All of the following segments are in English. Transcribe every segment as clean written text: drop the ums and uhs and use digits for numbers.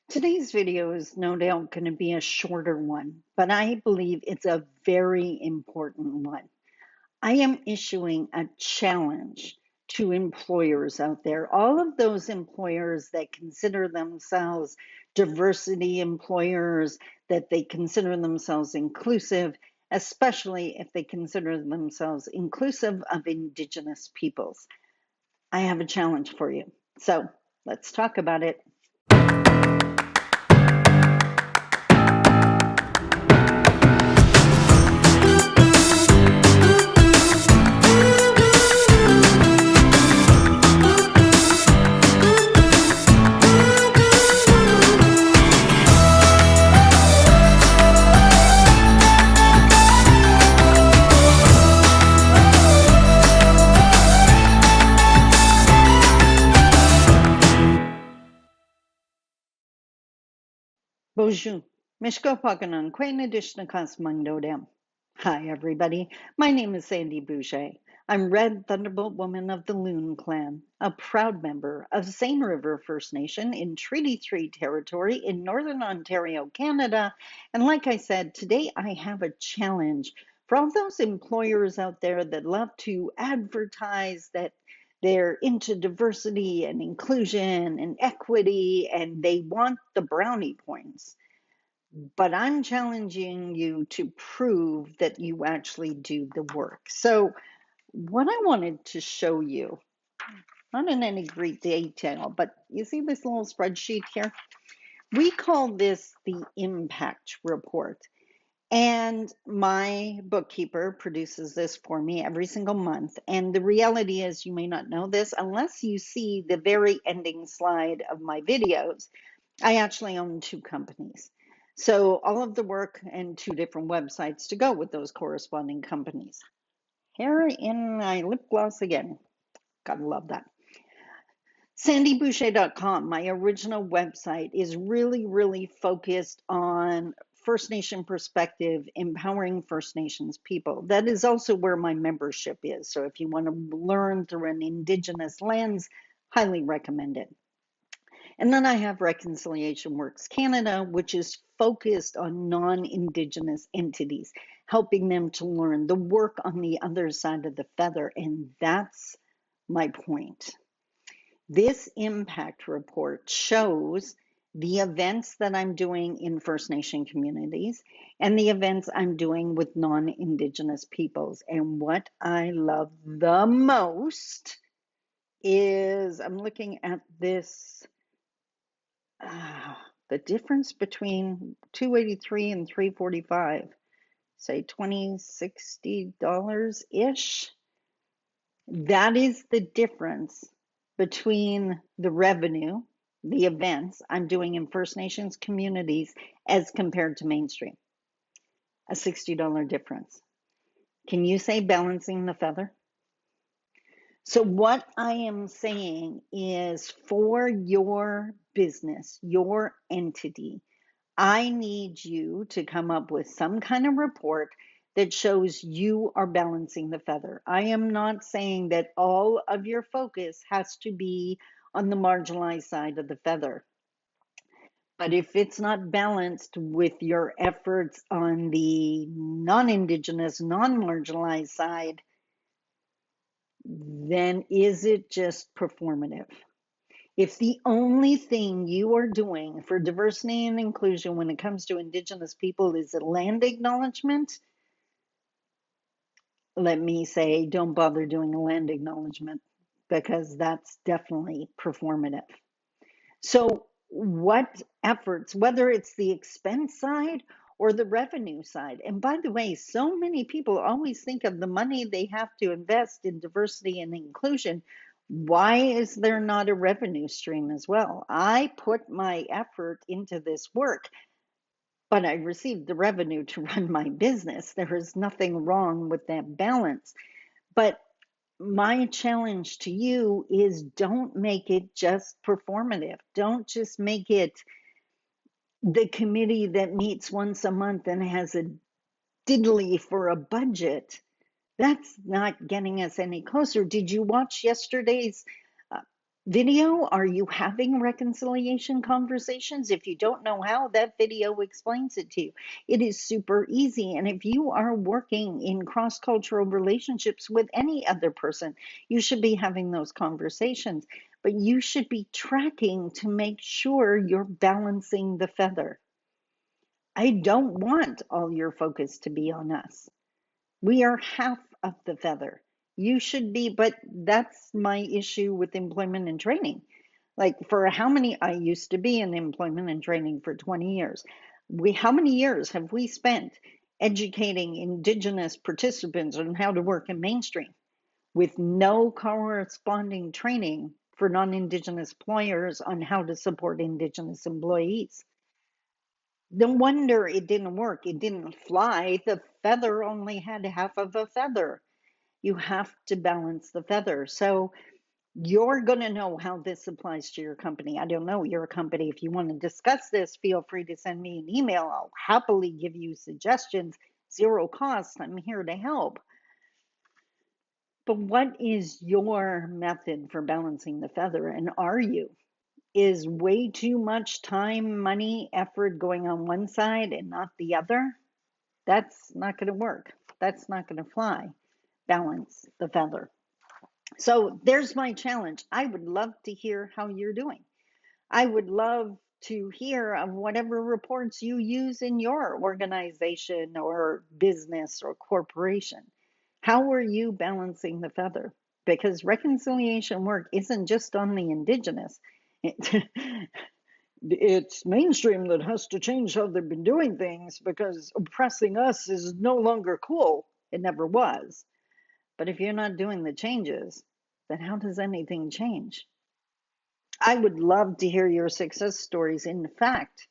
Today's video is no doubt going to be a shorter one, but I believe it's a very important one. I am issuing a challenge to employers out there, all of those employers that consider themselves diversity employers, that they consider themselves inclusive, especially if they consider themselves inclusive of Indigenous peoples. I have a challenge for you. So let's talk about it. Bonjour. Mishko Paganon, Quainadishnakas Mundodem. Hi, everybody. My name is Sandy Boucher. I'm Red Thunderbolt Woman of the Loon Clan, a proud member of Seine River First Nation in Treaty 3 territory in Northern Ontario, Canada. And like I said, today I have a challenge for all those employers out there that love to advertise that they're into diversity and inclusion and equity, and they want the brownie points. But I'm challenging you to prove that you actually do the work. So, what I wanted to show you, not in any great detail, but you see this little spreadsheet here? We call this the impact report. And my bookkeeper produces this for me every single month. And the reality is, you may not know this unless you see the very ending slide of my videos. I actually own two companies. So all of the work and two different websites to go with those corresponding companies. Here in my lip gloss again. Gotta love that. SandyBoucher.com, my original website, is really focused on First Nation perspective, empowering First Nations people. That is also where my membership is. So if you want to learn through an Indigenous lens, highly recommend it. And then I have Reconciliation Works Canada, which is focused on non-Indigenous entities, helping them to learn the work on the other side of the feather. And that's my point. This impact report shows the events that I'm doing in First Nation communities and the events I'm doing with non-Indigenous peoples. And what I love the most is I'm looking at this, the difference between 283 and 345, say $20-$60-ish. That is the difference between the revenue, the events I'm doing in First Nations communities as compared to mainstream. A $60 difference. Can you say balancing the feather? So what I am saying is, for your business, your entity, I need you to come up with some kind of report that shows you are balancing the feather. I am not saying that all of your focus has to be on the marginalized side of the feather. But if it's not balanced with your efforts on the non-Indigenous, non-marginalized side, then is it just performative? If the only thing you are doing for diversity and inclusion when it comes to Indigenous people is a land acknowledgement, let me say, don't bother doing a land acknowledgement, because that's definitely performative. So what efforts, whether it's the expense side or the revenue side, and by the way, so many people always think of the money they have to invest in diversity and inclusion. Why is there not a revenue stream as well? I put my effort into this work, but I received the revenue to run my business. There is nothing wrong with that balance. But my challenge to you is, don't make it just performative. Don't just make it the committee that meets once a month and has a diddly for a budget. That's not getting us any closer. Did you watch yesterday's Video, are you having reconciliation conversations? If you don't know how, that video explains it to you. It is super easy. And if you are working in cross cultural relationships with any other person, you should be having those conversations. But you should be tracking to make sure you're balancing the feather. I don't want all your focus to be on us. We are half of the feather. You should be, but that's my issue with employment and training. Like for how many, I used to be in employment and training for 20 years. How many years have we spent educating Indigenous participants on how to work in mainstream with no corresponding training for non-Indigenous employers on how to support Indigenous employees? No wonder it didn't work. It didn't fly. The feather only had half of a feather. You have to balance the feather. So you're going to know how this applies to your company. I don't know your company. If you want to discuss this, feel free to send me an email. I'll happily give you suggestions, zero cost. I'm here to help. But what is your method for balancing the feather? And are you? Is way too much time, money, effort going on one side and not the other? That's not going to work. That's not going to fly. Balance the feather. So there's my challenge. I would love to hear how you're doing. I would love to hear of whatever reports you use in your organization or business or corporation. How are you balancing the feather? Because reconciliation work isn't just on the Indigenous. It's mainstream that has to change how they've been doing things because oppressing us is no longer cool. It never was. But if you're not doing the changes, then how does anything change? I would love to hear your success stories. In fact,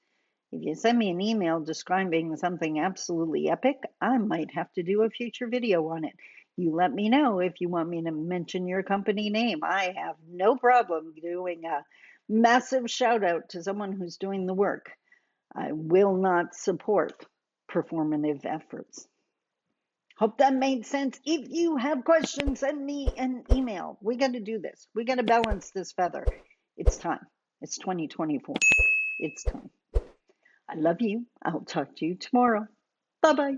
if you send me an email describing something absolutely epic, I might have to do a future video on it. You let me know if you want me to mention your company name. I have no problem doing a massive shout out to someone who's doing the work. I will not support performative efforts. Hope that made sense. If you have questions, send me an email. We got to do this. We got to balance this feather. It's time. It's 2024. It's time. I love you. I'll talk to you tomorrow. Bye bye.